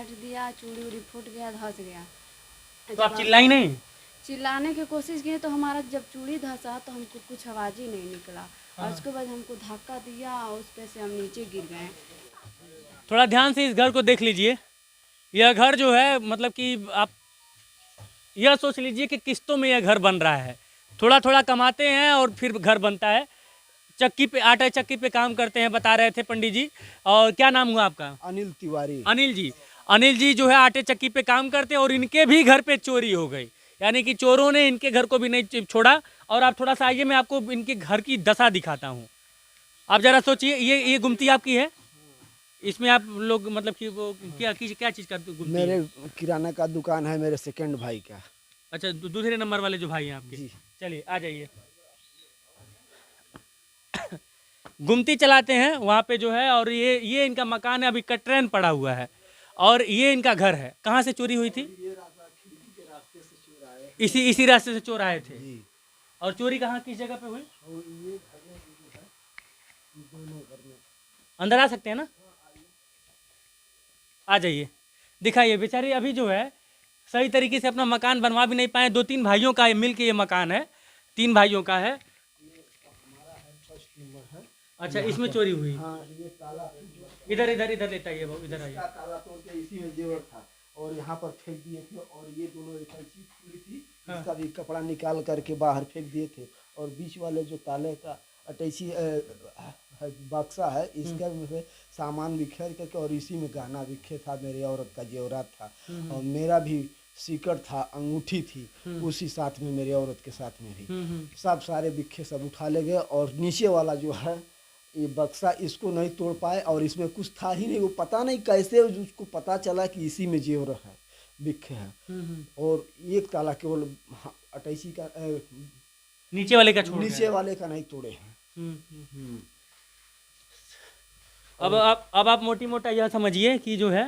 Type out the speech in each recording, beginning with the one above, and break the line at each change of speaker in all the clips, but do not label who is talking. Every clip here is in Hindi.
ऐंठ दिया, चूड़ी उड़ी फूट गया, धंस गया।
तो आप चिल्लाई नहीं?
चिल्लाने की कोशिश किए तो हमारा जब चूड़ी धंसा तो हमको कुछ आवाज़ ही नहीं निकला। और
हाँ।
उसके बाद हमको धक्का दिया और उस पे से हम नीचे गिर गए।
थोड़ा ध्यान से इस घर को देख लीजिए। यह घर जो है मतलब कि आप यह सोच लीजिए कि किस्तों में यह घर बन रहा है। थोड़ा थोड़ा कमाते हैं और फिर घर बनता है। चक्की पे, आटा चक्की पे काम करते हैं बता रहे थे पंडित जी। और क्या नाम हुआ आपका?
अनिल तिवारी।
अनिल जी। अनिल जी जो है आटे चक्की पे काम करते हैं और इनके भी घर पे चोरी हो गई। यानी कि चोरों ने इनके घर को भी नहीं छोड़ा। और आप थोड़ा सा आइए, मैं आपको इनके घर की दशा दिखाता हूँ। आप जरा सोचिए, ये गुमती आपकी है? इसमें आप लोग मतलब कि वो क्या चीज़ का गुमती
मेरे
है?
किराना का दुकान है, मेरे सेकंड भाई का।
अच्छा, दूसरे नंबर वाले जो भाई हैं आपके।
जी।
चलिए आ जाइए। गुमती चलाते हैं वहाँ पे जो है। और ये इनका मकान है, अभी कटरैन पड़ा हुआ है। और ये इनका घर है। कहाँ से चोरी हुई थी? इसी रास्ते से चोर आए थे।
जी।
और चोरी कहाँ, किस जगह पे हुई? अंदर आ सकते हैं ना? आ जाइए, दिखाइए। बेचारे अभी जो है सही तरीके से अपना मकान बनवा भी नहीं पाए। 2-3 भाइयों का मिल के ये मकान है। 3 भाइयों का है। अच्छा, इसमें चोरी हुई।
हाँ, ये ताला
इधर इधर इधर लेता है, वो इधर आइए।
इसका ताला तोड़ के इसी में जेवर था और यहाँ पर फेंक दिए थे। और ये दोनों इकट्ठी खुली थी,
हाँ।
इसका भी कपड़ा निकाल करके बाहर फेंक दिए थे। और बीच वाले जो ताले का अटैची बक्सा है, इसका में सामान बिखेर करके और इसी में गहना बिखे था, मेरी औरत का जेवरात था। और मेरा भी सिकड़ था, अंगूठी थी उसी साथ में, मेरी औरत के साथ में भी सब सारे बिखे सब उठा ले गए। और नीचे वाला जो है ये बक्सा, इसको नहीं तोड़ पाए और इसमें कुछ था ही नहीं। वो पता नहीं कैसे उसको पता चला कि इसी में जेवर है, बिखे है। और एक ताला केवल अटैची का
नीचे वाले का छोड़
नीचे
गया।
वाले का नहीं तोड़े हैं।
अब आप मोटी मोटा यह समझिए कि जो है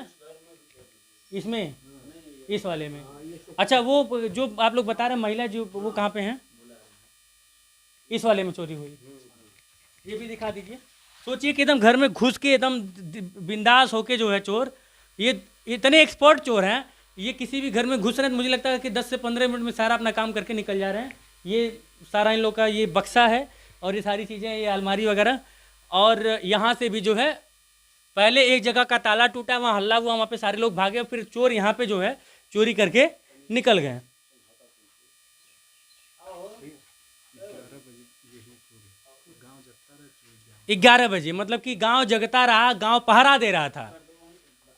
इसमें, इस वाले में। अच्छा, वो जो आप लोग बता रहे हैं महिला जो, वो कहाँ पे हैं? इस वाले में चोरी हुई। ये भी दिखा दीजिए। सोचिए कि एकदम घर में घुस के एकदम बिंदास होके जो है चोर, ये इतने एक्सपर्ट चोर हैं। ये किसी भी घर में घुस रहे हैं तो मुझे लगता है कि 10 से 15 मिनट में सारा अपना काम करके निकल जा रहे हैं। ये सारा इन लोग का ये बक्सा है और ये सारी चीज़ें, ये अलमारी वगैरह। और यहाँ से भी जो है पहले एक जगह का ताला टूटा, वहाँ हल्ला हुआ, वहाँ पे सारे लोग भागे। फिर चोर यहाँ पे जो है चोरी करके निकल गए। 11 बजे मतलब कि गांव जगता रहा, गांव पहरा दे रहा था।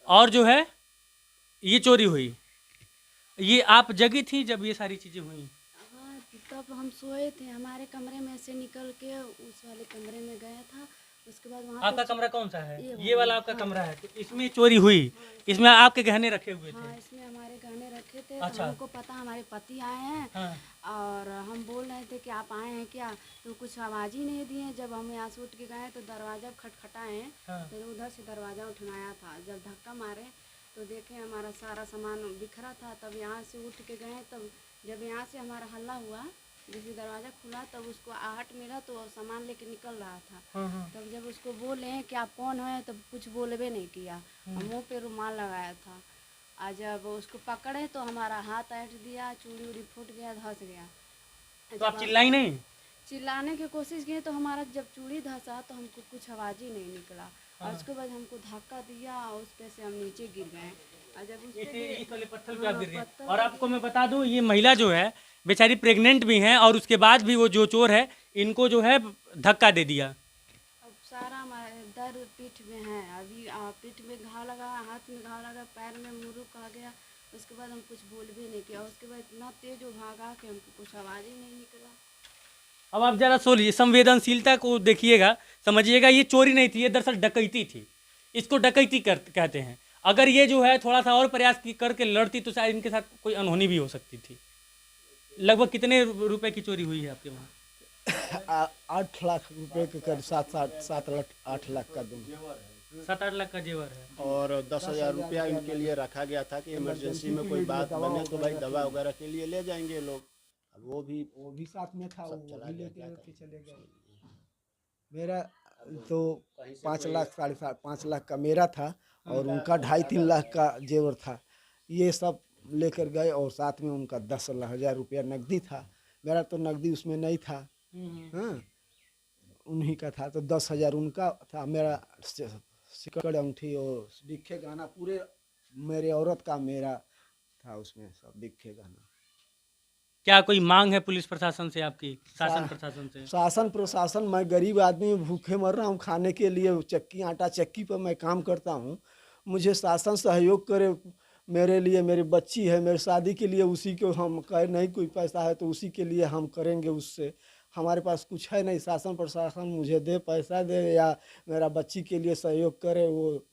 और जो है ये चोरी हुई। ये आप जगी थी जब ये सारी चीज़ें हुई?
हाँ, तब हम सोए थे, हमारे कमरे में से निकल के उस वाले कमरे में गया था। उसके बाद वहाँ
आपका
पे
कमरा कौन सा है?
ये
ये वाला
वाला।
आपका
हाँ।
कमरा है। तो इसमें चोरी हुई। इसमें आपके गहने रखे हुए थे।
हाँ, इसमें हमारे गहने रखे थे।
अच्छा।
तो हमको पता हमारे पति आए हैं।
हाँ।
और हम बोल रहे थे कि आप आए हैं क्या, तो कुछ आवाज़ ही नहीं दिए। जब हम यहाँ से उठ के गए तो दरवाज़ा खटखटाए हैं।
हाँ।
फिर उधर से दरवाज़ा उठनाया था। जब धक्का मारे तो देखे हमारा सारा सामान बिखरा था। तब यहाँ से उठ के गए, तब जब यहाँ से हमारा हल्ला हुआ, जैसे दरवाज़ा खुला तब उसको आहट मिला तो सामान लेके निकल रहा था। तब जब उसको बोले हैं कि आप कौन हैं, तब कुछ बोलबे नहीं किया। मुँह पे रुमाल लगाया था। और जब उसको पकड़े तो हमारा हाथ ऐंठ दिया, चूड़ी उड़ी फूट गया, धंस गया।
तो आप चिल्लाई नहीं?
चिल्लाने की कोशिश किए तो हमारा जब चूड़ी धंसा तो हमको कुछ आवाज़ ही नहीं निकला। और उसके बाद हमको धक्का दिया और उस पे से हम नीचे गिर गए। और जब उस पे
इस वाले पत्थर पे आप गिर गए।
पत्थर
और आपको मैं बता दूं, ये महिला जो है बेचारी प्रेग्नेंट भी हैं और उसके बाद भी वो जो चोर है इनको जो है धक्का दे दिया।
अब सारा हमारे दर्द पीठ में है। अभी पीठ में घाव लगा, हाथ में घाव लगा, पैर में मुरुक आ गया। उसके बाद हम कुछ बोल भी नहीं किया। उसके बाद इतना तेज वो भागा कि हमको कुछ आवाज़ ही नहीं निकला।
अब आप जरा सोचिए, संवेदनशीलता को देखिएगा, समझिएगा। ये चोरी नहीं थी, ये दरअसल डकैती थी। इसको डकैती कहते हैं। अगर ये जो है थोड़ा सा और प्रयास करके लड़ती तो शायद इनके साथ कोई अनहोनी भी हो सकती थी। लगभग कितने रुपए की चोरी हुई है आपके वहाँ?
8 लाख रुपए के कर 7 लाख 8 लाख का दूँ।
7-8 लाख का जेवर है।
और 10,000 रुपया इनके लिए रखा गया था कि इमरजेंसी में कोई बात बने तो भाई दवा वगैरह के लिए ले जाएंगे लोग। अब वो भी
साथ में था, वो
चला
भी
गया,
लेके
क्या
चले गए। मेरा तो 5 लाख 5.5 लाख का मेरा था और उनका 2.5-3 लाख का जेवर था। ये सब लेकर गए और साथ में उनका 10,000 रुपया नकदी था। मेरा तो नकदी उसमें नहीं था, हाँ, उन्हीं का था। तो 10,000 उनका था, मेरा सिकड़ अंगूठी और बिखे गहना पूरे मेरे औरत का मेरा था उसमें, सब बिखे गहना।
क्या कोई मांग है पुलिस प्रशासन से आपकी, शासन प्रशासन से?
शासन प्रशासन, मैं गरीब आदमी भूखे मर रहा हूँ, खाने के लिए चक्की आटा चक्की पर मैं काम करता हूँ। मुझे शासन सहयोग करे मेरे लिए, मेरी बच्ची है, मेरी शादी के लिए उसी को हम कहे, नहीं कोई पैसा है तो उसी के लिए हम करेंगे उससे। हमारे पास कुछ है नहीं, शासन प्रशासन मुझे दे, पैसा दे या मेरा बच्ची के लिए सहयोग करे। वो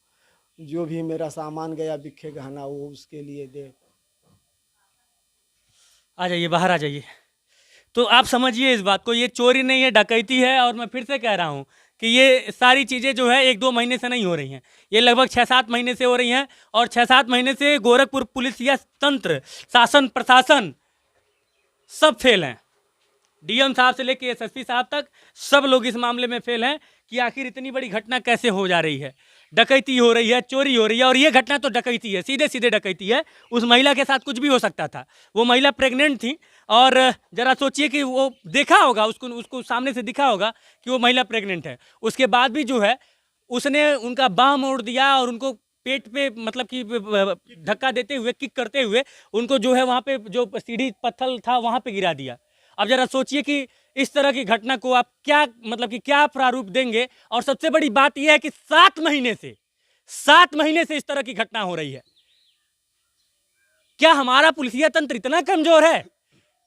जो भी मेरा सामान गया बिखे गहना वो उसके लिए दे।
आ जाइए, बाहर आ जाइए। तो आप समझिए इस बात को, ये चोरी नहीं है, डकैती है। और मैं फिर से कह रहा हूँ कि ये सारी चीज़ें जो है 1-2 महीने से नहीं हो रही हैं, ये लगभग 6-7 महीने से हो रही हैं। और 6-7 महीने से गोरखपुर पुलिस या तंत्र, शासन प्रशासन सब फेल हैं। डीएम साहब से लेके एसएसपी साहब तक सब लोग इस मामले में फेल हैं कि आखिर इतनी बड़ी घटना कैसे हो जा रही है। डकैती हो रही है, चोरी हो रही है, और ये घटना तो डकैती है, सीधे सीधे डकैती है। उस महिला के साथ कुछ भी हो सकता था। वो महिला प्रेग्नेंट थी, और जरा सोचिए कि वो देखा होगा, उसको सामने से दिखा होगा कि वो महिला प्रेग्नेंट है। उसके बाद भी जो है उसने उनका बाह मोड़ दिया और उनको पेट पे मतलब कि धक्का देते हुए, किक करते हुए उनको जो है वहाँ पे जो सीढ़ी पत्थर था वहाँ पे गिरा दिया। अब जरा सोचिए कि इस तरह की घटना को आप क्या मतलब कि क्या प्रारूप देंगे। और सबसे बड़ी बात यह है कि 7 महीने से इस तरह की घटना हो रही है। क्या हमारा पुलिसिया तंत्र इतना कमजोर है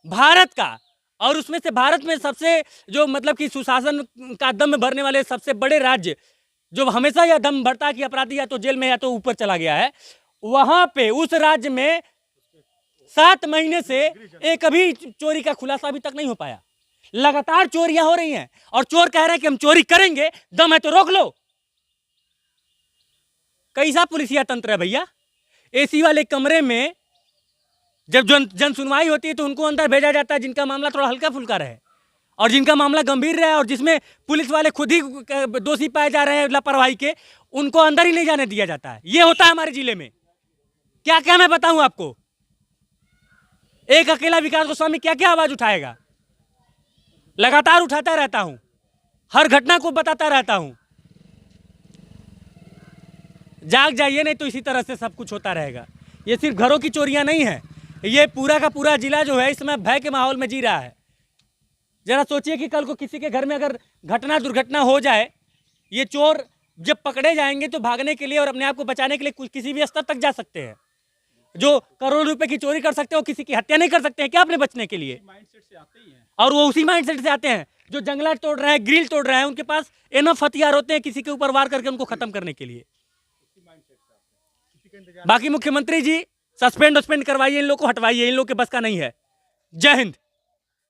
भारत का? और उसमें से भारत में सबसे जो मतलब कि सुशासन का दम भरने वाले सबसे बड़े राज्य, जो हमेशा यह दम भरता है कि अपराधी या तो जेल में या तो ऊपर चला गया है, वहां पे उस राज्य में 7 महीने से एक अभी चोरी का खुलासा अभी तक नहीं हो पाया। लगातार चोरियां हो रही हैं और चोर कह रहे हैं कि हम चोरी करेंगे, दम है तो रोक लो। कैसा पुलिसिया तंत्र है भैया? एसी वाले कमरे में जब जन सुनवाई होती है तो उनको अंदर भेजा जाता है जिनका मामला थोड़ा हल्का फुल्का रहे, और जिनका मामला गंभीर रहे और जिसमें पुलिस वाले खुद ही दोषी पाए जा रहे हैं लापरवाही के, उनको अंदर ही नहीं जाने दिया जाता है। ये होता है हमारे जिले में। क्या क्या मैं बताऊं आपको? एक अकेला विकास गोस्वामी क्या क्या आवाज उठाएगा? लगातार उठाता रहता हूं, हर घटना को बताता रहता हूं। जाग जाइए, नहीं तो इसी तरह से सब कुछ होता रहेगा। ये सिर्फ घरों की चोरियां नहीं है, ये पूरा का पूरा जिला जो है इस समय भय के माहौल में जी रहा है। जरा सोचिए कि कल को किसी के घर में अगर दुर्घटना हो जाए, ये चोर जब पकड़े जाएंगे तो भागने के लिए और अपने आप को बचाने के लिए किसी भी स्तर तक जा सकते हैं। जो करोड़ों रुपए की चोरी कर सकते हैं वो किसी की हत्या नहीं कर सकते हैं क्या अपने बचने के लिए? माइंडसेट से आते ही हैं, और वो उसी माइंडसेट से आते हैं जो जंगला तोड़ रहे हैं, ग्रिल तोड़ रहे हैं। उनके पास इनफ हथियार होते हैं किसी के ऊपर वार करके उनको खत्म करने के लिए। बाकी मुख्यमंत्री जी सस्पेंड करवाइए, इन लोग को हटवाइए, इन लोग के बस का नहीं है। जय हिंद।